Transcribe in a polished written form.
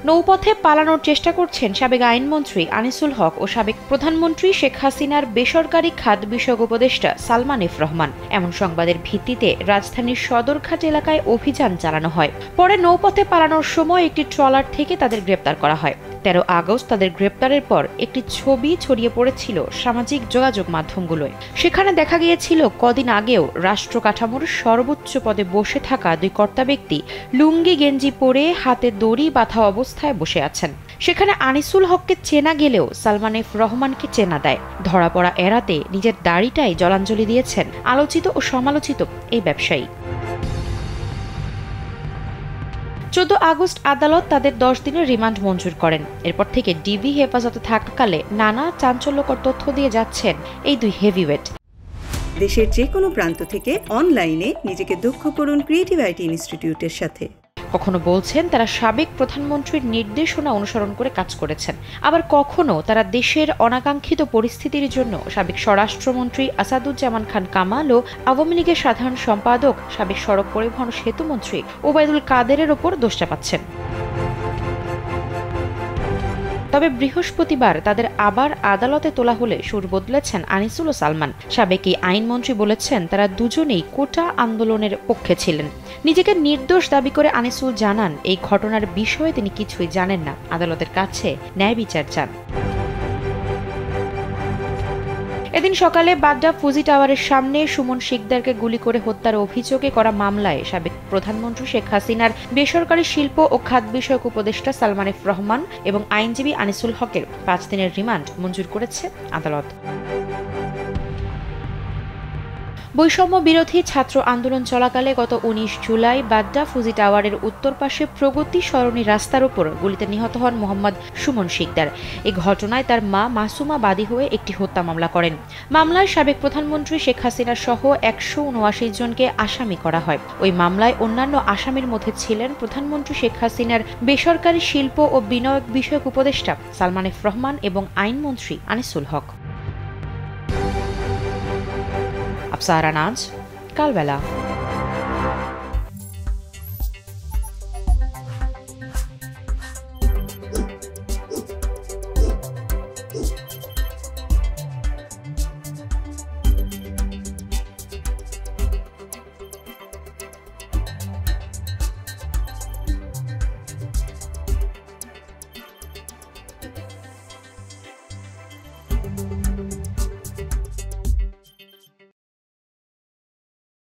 নৌপথে পালানোর চেষ্টা করছেন সাবেক আইনমন্ত্রী আনিসুল হক ও সাবেক প্রধানমন্ত্রী শেখ হাসিনার বেসরকারি খাত বিষয়ক উপদেষ্টা সালমান এফ রহমান। এমন সংবাদের ভিত্তিতে রাজধানীর সদরঘাট এলাকায় অভিযান চালানো হয়। পরে নৌপথে পালানোর সময় একটি ট্রলার থেকে তাদের গ্রেপ্তার করা হয়। 13 আগস্ট তাদের গ্রেপ্তারের পর একটি ছবি ছড়িয়ে পড়েছিল সামাজিক যোগাযোগ মাধ্যমগুলোয়। সেখানে দেখা গিয়েছিল কদিন আগেও রাষ্ট্র কাঠামোর সর্বোচ্চ পদে বসে থাকা দুই কর্তা ব্যক্তি লুঙ্গি গেঞ্জি পরে হাতে দড়ি বাঁধা অবস্থায় বসে আছেন। সেখানে আনিসুল হককে চেনা গেলেও সালমান এফ রহমানকে চেনা দেয়। ধরা পড়া এড়াতে নিজের দাড়িটাই জলাঞ্জলি দিয়েছেন আলোচিত ও সমালোচিত এই ব্যবসায়ী। 14 আগস্ট আদালত তাদের 10 দিনের রিমান্ড মঞ্জুর করেন। এরপর থেকে ডিবি হেফাজতে থাকাকালে নানা চাঞ্চল্যকর তথ্য দিয়ে যাচ্ছেন এই দুই হেভিওয়েট। দেশের যে কোনো প্রান্ত থেকে অনলাইনে নিজেকে দক্ষ করুন ক্রিয়েটিভ আইটি ইনস্টিটিউটের সাথে। কখনো বলছেন তারা সাবেক প্রধানমন্ত্রীর নির্দেশনা অনুসরণ করে কাজ করেছেন, আবার কখনো তারা দেশের অনাকাঙ্ক্ষিত পরিস্থিতির জন্য সাবেক স্বরাষ্ট্রমন্ত্রী আসাদুজ্জামান খান কামাল ও আওয়ামী লীগের সাধারণ সম্পাদক সাবেক সড়ক পরিবহন সেতুমন্ত্রী ওবায়দুল কাদেরের ওপর দোষ চাপাচ্ছেন। তবে বৃহস্পতিবার তাদের আবার আদালতে তোলা হলে সুর বদলেছেন আনিসুল ও সালমান। সাবেক এই আইনমন্ত্রী বলেছেন তারা দুজনেই কোটা আন্দোলনের পক্ষে ছিলেন। নিজেকে নির্দোষ দাবি করে আনিসুল জানান এই ঘটনার বিষয়ে তিনি কিছুই জানেন না, আদালতের কাছে ন্যায় বিচার চান। এদিন সকালে বাড্ডা ফুজি টাওয়ারের সামনে সুমন শিকদারকে গুলি করে হত্যার অভিযোগে করা মামলায় সাবেক প্রধানমন্ত্রী শেখ হাসিনার বেসরকারি শিল্প ও খাত বিষয়ক উপদেষ্টা সালমান এফ রহমান এবং আইনজীবী আনিসুল হকের 5 দিনের রিমান্ড মঞ্জুর করেছে আদালত। বৈষম্য বিরোধী ছাত্র আন্দোলন চলাকালে গত 19 জুলাই বাড্ডা ফুজি টাওয়ারের উত্তর পাশে প্রগতি সরণি রাস্তার উপর গুলিতে নিহত হন মোহাম্মদ সুমন শিকদার। এই ঘটনায় তার মা মাসুমা বাদী হয়ে একটি হত্যা মামলা করেন। মামলায় সাবেক প্রধানমন্ত্রী শেখ হাসিনা সহ 179 জনকে আসামি করা হয়। ওই মামলায় অন্যান্য আসামির মধ্যে ছিলেন প্রধানমন্ত্রী শেখ হাসিনার বেসরকারি শিল্প ও বিনিয়োগ বিষয়ক উপদেষ্টা সালমান এফ রহমান এবং আইনমন্ত্রী আনিসুল হক। আফসারা নাজ, কালবেলা।